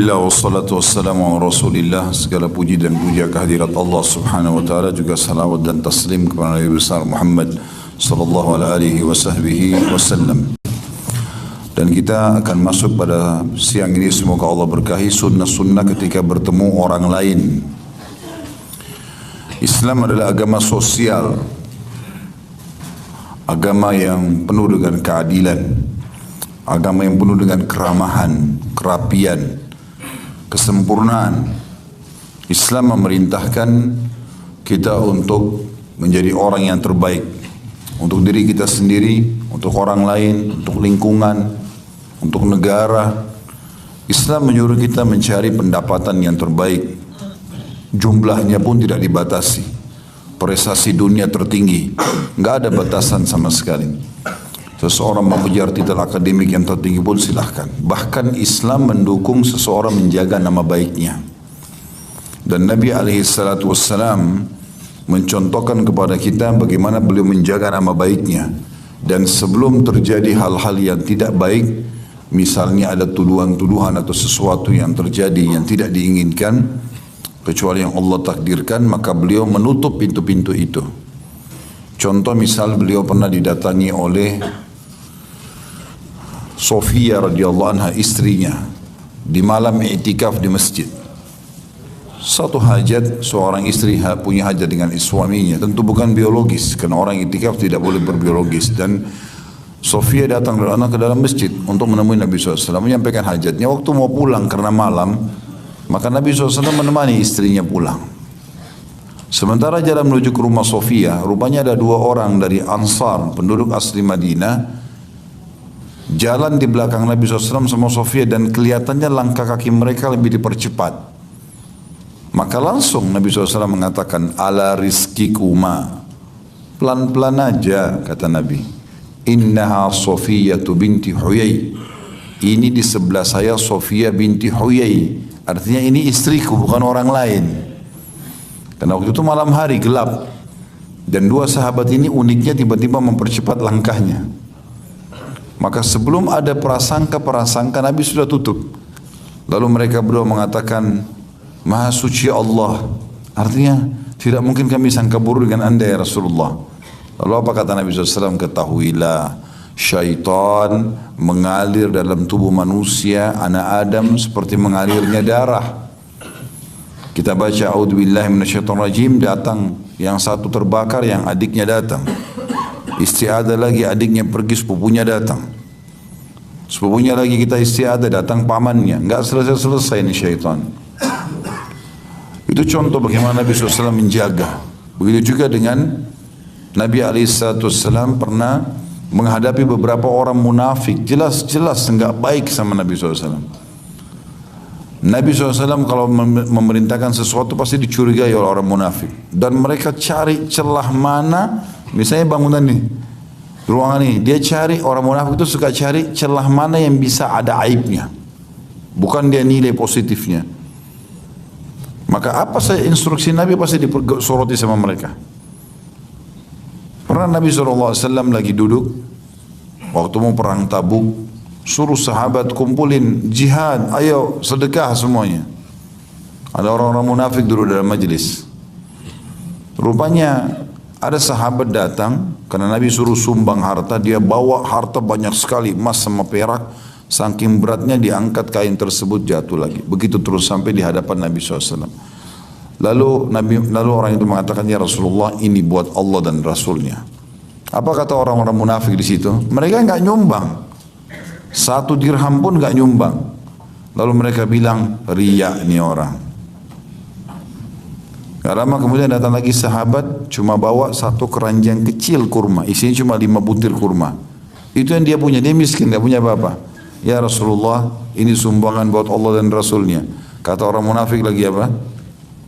Wassalatu wassalamu ala rasulillah. Segala puji dan puja kehadirat Allah subhanahu wa ta'ala, juga salawat dan taslim kepada Nabi besar Muhammad sallallahu alaihi wasallam. Dan kita akan masuk pada siang ini, semoga Allah berkahi sunnah-sunnah ketika bertemu orang lain. Islam adalah agama sosial, agama yang penuh dengan keadilan, agama yang penuh dengan keramahan, kerapian, kesempurnaan. Islam memerintahkan kita untuk menjadi orang yang terbaik untuk diri kita sendiri, untuk orang lain, untuk lingkungan, untuk negara. Islam menyuruh kita mencari pendapatan yang terbaik. Jumlahnya pun tidak dibatasi. Prestasi dunia tertinggi, nggak ada batasan sama sekali. Seseorang mengejar titel akademik yang tertinggi pun silahkan. Bahkan Islam mendukung seseorang menjaga nama baiknya. Dan Nabi SAW mencontohkan kepada kita bagaimana beliau menjaga nama baiknya. Dan sebelum terjadi hal-hal yang tidak baik, misalnya ada tuduhan-tuduhan atau sesuatu yang terjadi yang tidak diinginkan, kecuali yang Allah takdirkan, maka beliau menutup pintu-pintu itu. Contoh misal, beliau pernah didatangi oleh Sofia radhiyallahu anha, istrinya, di malam i'tikaf di masjid. Satu hajat, seorang istri punya hajat dengan suaminya, tentu bukan biologis, karena orang i'tikaf tidak boleh berbiologis. Dan Sofia datang dari anak ke dalam masjid untuk menemui Nabi SAW, menyampaikan hajatnya. Waktu mau pulang karena malam, maka Nabi SAW menemani istrinya pulang. Sementara jalan menuju ke rumah Sofia, rupanya ada dua orang dari Ansar, penduduk asli Madinah, jalan di belakang Nabi SAW sama Sofia, dan kelihatannya langkah kaki mereka lebih dipercepat. Maka langsung Nabi SAW mengatakan, ala rizkikuma, pelan-pelan aja, kata Nabi. Innaha Sofiyatu binti Huyai. Ini di sebelah saya Sofia binti Huyai. Artinya ini istriku, bukan orang lain. Karena waktu itu malam hari, gelap. Dan dua sahabat ini uniknya tiba-tiba mempercepat langkahnya. Maka sebelum ada prasangka-prasangka, Nabi sudah tutup. Lalu mereka berdua mengatakan, Maha suci Allah. Artinya, tidak mungkin kami sangka buruk dengan anda ya Rasulullah. Lalu apa kata Nabi SAW? Ketahuilah, syaitan mengalir dalam tubuh manusia, anak Adam, seperti mengalirnya darah. Kita baca, A'udzubillahi minasyaitonirrajim, datang yang satu terbakar, yang adiknya datang. Istiadah lagi, adiknya pergi, sepupunya datang. Sepupunya lagi kita istiadah, datang pamannya. Enggak selesai-selesai ini syaitan. Itu contoh bagaimana Nabi SAW menjaga. Begitu juga dengan Nabi SAW pernah menghadapi beberapa orang munafik. Jelas-jelas enggak baik sama Nabi SAW. Nabi SAW kalau memerintahkan sesuatu pasti dicurigai oleh orang munafik. Dan mereka cari celah mana. Misalnya bangunan nih, ruangan ini, dia cari, orang munafik itu suka cari celah mana yang bisa ada aibnya, bukan dia nilai positifnya. Maka apa saja instruksi Nabi pasti disoroti sama mereka. Pernah Nabi SAW lagi duduk, waktu mau perang Tabuk, suruh sahabat kumpulin jihad, ayo sedekah semuanya. Ada orang-orang munafik dulu dalam majelis. Rupanya ada sahabat datang, karena Nabi suruh sumbang harta, dia bawa harta banyak sekali, emas sama perak, saking beratnya diangkat kain tersebut jatuh lagi. Begitu terus sampai di hadapan Nabi SAW. Lalu orang itu mengatakan, ya Rasulullah, ini buat Allah dan Rasulnya. Apa kata orang-orang munafik di situ? Mereka enggak nyumbang, 1 dirham pun enggak nyumbang. Lalu mereka bilang, riya nih orang. Gak lama kemudian datang lagi sahabat, cuma bawa 1 keranjang kecil kurma, isinya cuma 5 butir kurma. Itu yang dia punya, dia miskin, gak punya apa-apa. Ya Rasulullah, ini sumbangan buat Allah dan Rasulnya. Kata orang munafik lagi apa?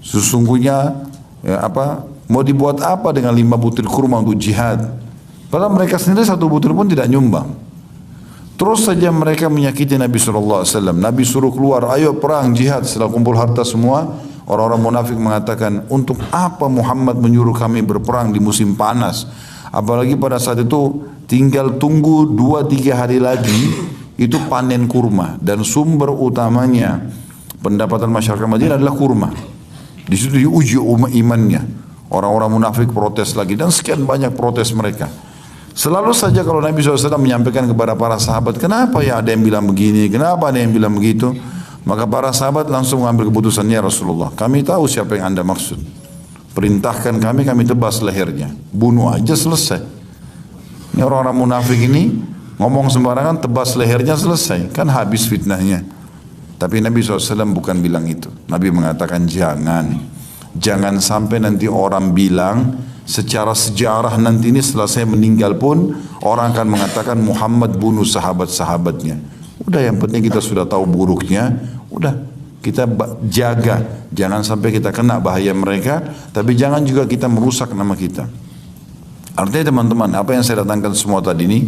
Sesungguhnya, ya apa, mau dibuat apa dengan 5 butir kurma untuk jihad? Padahal mereka sendiri 1 butir pun tidak nyumbang. Terus saja mereka menyakiti Nabi SAW. Nabi suruh keluar, ayo perang, jihad. Setelah kumpul harta semua, orang-orang munafik mengatakan, untuk apa Muhammad menyuruh kami berperang di musim panas? Apalagi pada saat itu tinggal tunggu 2-3 hari lagi, itu panen kurma. Dan sumber utamanya pendapatan masyarakat Madinah adalah kurma. Di situ diuji imannya. Orang-orang munafik protes lagi dan sekian banyak protes mereka. Selalu saja kalau Nabi SAW menyampaikan kepada para sahabat, kenapa ya ada yang bilang begini, kenapa ada yang bilang begitu, maka para sahabat langsung mengambil keputusannya, Rasulullah, kami tahu siapa yang anda maksud. Perintahkan kami tebas lehernya, bunuh aja selesai. Ini orang-orang munafik ini ngomong sembarangan, tebas lehernya selesai, kan habis fitnahnya. Tapi Nabi SAW bukan bilang itu. Nabi mengatakan jangan sampai nanti orang bilang secara sejarah nanti ini setelah saya meninggal pun orang akan mengatakan Muhammad bunuh sahabat-sahabatnya. Udah, yang penting kita sudah tahu buruknya, udah kita jaga, jangan sampai kita kena bahaya mereka, tapi jangan juga kita merusak nama kita. Artinya teman-teman, apa yang saya datangkan semua tadi ini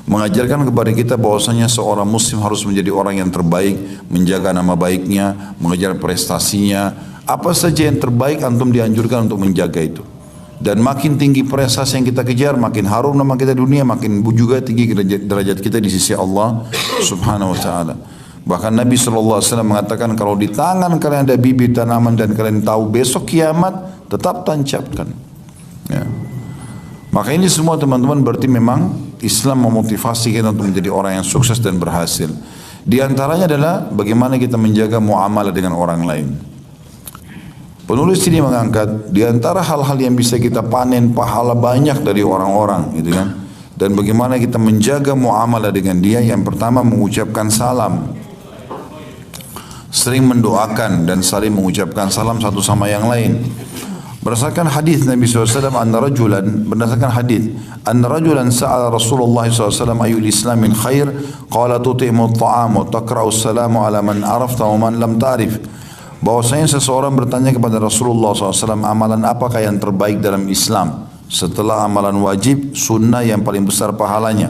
mengajarkan kepada kita bahwasanya seorang muslim harus menjadi orang yang terbaik, menjaga nama baiknya, mengejar prestasinya. Apa saja yang terbaik antum dianjurkan untuk menjaga itu. Dan makin tinggi prestasi yang kita kejar, makin harum nama kita dunia, makin juga tinggi derajat kita di sisi Allah Subhanahu wa taala. Bahkan Nabi SAW mengatakan kalau di tangan kalian ada bibit tanaman dan kalian tahu besok kiamat, tetap tancapkan. Ya. Maka ini semua teman-teman berarti memang Islam memotivasi kita untuk menjadi orang yang sukses dan berhasil. Di antaranya adalah bagaimana kita menjaga muamalah dengan orang lain. Penulis ini mengangkat di antara hal-hal yang bisa kita panen pahala banyak dari orang-orang, gitu kan? Dan bagaimana kita menjaga muamalah dengan dia. Yang pertama mengucapkan salam, sering mendoakan dan saling mengucapkan salam satu sama yang lain. Berdasarkan hadis Nabi SAW, berdasarkan hadis, anna rajulan sa'ala Rasulullah SAW ayyul islamin khair, qala tuti'mu at-ta'am wa taqra'u as-salamu ala man arafta wa man lam ta'rif. Bahwasanya seseorang bertanya kepada Rasulullah SAW, amalan apakah yang terbaik dalam Islam? Setelah amalan wajib, sunnah yang paling besar pahalanya.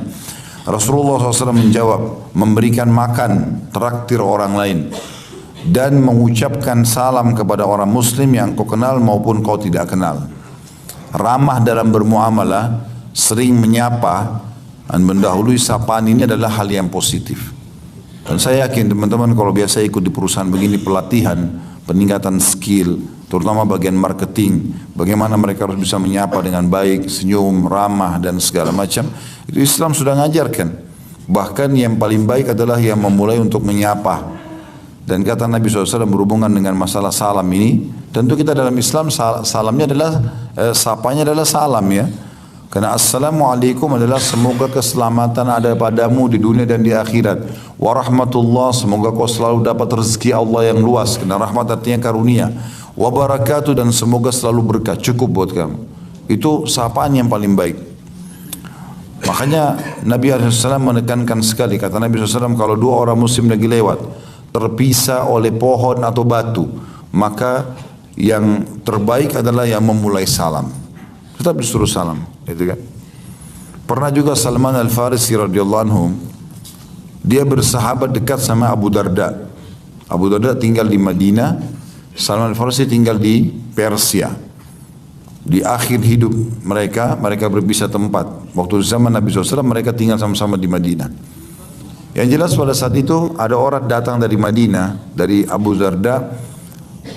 Rasulullah SAW menjawab, memberikan makan, traktir orang lain, dan mengucapkan salam kepada orang muslim yang kau kenal maupun kau tidak kenal. Ramah dalam bermuamalah, sering menyapa dan mendahului sapaan ini adalah hal yang positif. Dan saya yakin teman-teman kalau biasa ikut di perusahaan begini pelatihan, peningkatan skill, terutama bagian marketing, bagaimana mereka harus bisa menyapa dengan baik, senyum, ramah dan segala macam, itu Islam sudah mengajarkan. Bahkan yang paling baik adalah yang memulai untuk menyapa. Dan kata Nabi SAW berhubungan dengan masalah salam ini, tentu kita dalam Islam salamnya adalah, sapanya adalah salam ya. Karena assalamualaikum adalah semoga keselamatan ada padamu di dunia dan di akhirat. Warahmatullah, semoga kau selalu dapat rezeki Allah yang luas. Karena rahmat artinya karunia. Wabarakatuh, dan semoga selalu berkah, cukup buat kamu. Itu sapaan yang paling baik. Makanya Nabi SAW menekankan sekali, kata Nabi SAW, kalau dua orang muslim lagi lewat, terpisah oleh pohon atau batu, maka yang terbaik adalah yang memulai salam. Tetap disuruh salam, itu kan. Pernah juga Salman Al-Farisi radhiyallahu anhu, dia bersahabat dekat sama Abu Darda. Abu Darda tinggal di Madinah, Salman Al-Farisi tinggal di Persia. Di akhir hidup mereka berpisah tempat. Waktu zaman Nabi SAW mereka tinggal sama-sama di Madinah. Yang jelas pada saat itu ada orang datang dari Madinah, dari Abu Darda.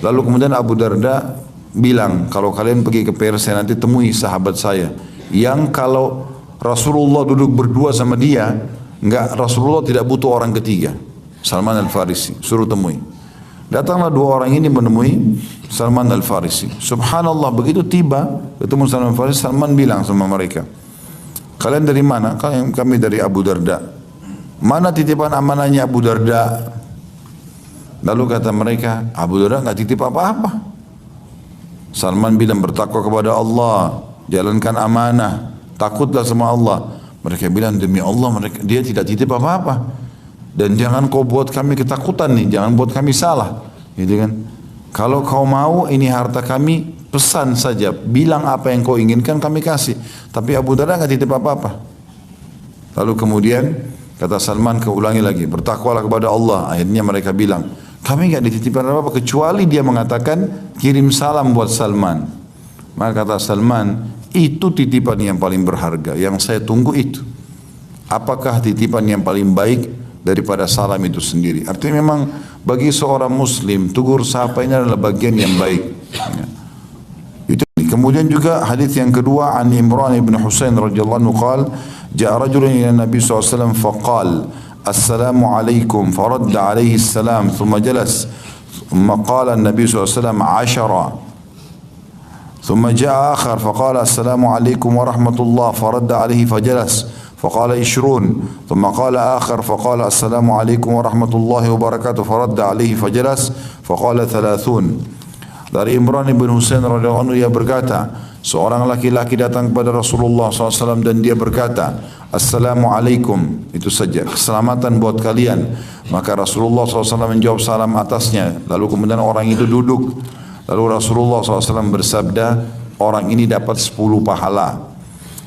Lalu kemudian Abu Darda bilang, kalau kalian pergi ke Persia nanti temui sahabat saya yang kalau Rasulullah duduk berdua sama dia, Rasulullah tidak butuh orang ketiga. Salman Al-Farisi, suruh temui. Datanglah dua orang ini menemui Salman Al-Farisi. Subhanallah, begitu tiba ketemu Salman Al-Farisi, Salman bilang sama mereka, kalian dari mana? Kami dari Abu Darda. Mana titipan amanahnya Abu Darda? Lalu kata mereka, Abu Darda enggak titip apa-apa. Salman bilang, bertakwa kepada Allah, jalankan amanah, takutlah sama Allah. Mereka bilang, demi Allah dia tidak titip apa-apa. Dan jangan kau buat kami ketakutan nih, jangan buat kami salah, gitu kan. Kalau kau mau ini harta kami, pesan saja, bilang apa yang kau inginkan kami kasih. Tapi Abu Darda enggak titip apa-apa. Lalu kemudian kata Salman, keulangi lagi, bertakwalah kepada Allah. Akhirnya mereka bilang, kami enggak dititipkan apa-apa kecuali dia mengatakan kirim salam buat Salman. Maka kata Salman, itu titipan yang paling berharga, yang saya tunggu itu. Apakah titipan yang paling baik daripada salam itu sendiri? Artinya memang Bagi seorang muslim, tugur sapa ini adalah bagian yang baik. Ya. Itu. Kemudian juga hadis yang kedua, an Imran ibn Husain radhiyallahu anhu qala ja'a rajulun ila Nabi sallallahu alaihi wasallam faqala assalamu alaikum faradda alaihi assalam thumma jalas thumma qala an-nabi sallallahu alaihi wasallam 10 ثم جاء آخر فقال السلام عليكم ورحمة الله فرد عليه فجلس فقال 20 ثم قال آخر فقال السلام عليكم ورحمة الله وبركاته فرد عليه فجلس فقال 30. Dari Imran ibn Husain radhiyallahu anhu, ia berkata, seorang laki-laki datang kepada Rasulullah SAW dan dia berkata, Assalamualaikum, itu saja, keselamatan buat kalian. Maka Rasulullah SAW menjawab salam atasnya, lalu kemudian orang itu duduk. Lalu Rasulullah SAW bersabda, orang ini dapat 10 pahala.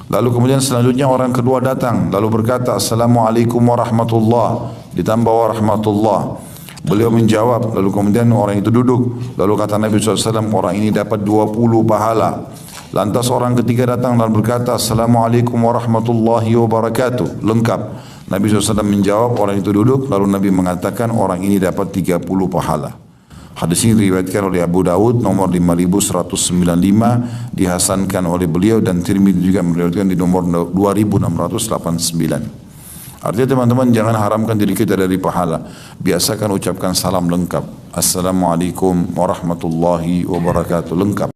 Lalu kemudian selanjutnya orang kedua datang, lalu berkata, Assalamualaikum warahmatullah, ditambah warahmatullah. Beliau menjawab, lalu kemudian orang itu duduk. Lalu kata Nabi SAW, orang ini dapat 20 pahala. Lantas orang ketiga datang dan berkata, Assalamualaikum warahmatullahi wabarakatuh. Lengkap. Nabi SAW menjawab, orang itu duduk. Lalu Nabi mengatakan, orang ini dapat 30 pahala. Hadis ini diriwayatkan oleh Abu Dawud nomor 5195, dihasankan oleh beliau, dan Tirmidzi juga meriwayatkan di nomor 2689. Artinya teman-teman, jangan haramkan diri kita dari pahala. Biasakan ucapkan salam lengkap. Assalamualaikum warahmatullahi wabarakatuh. Lengkap.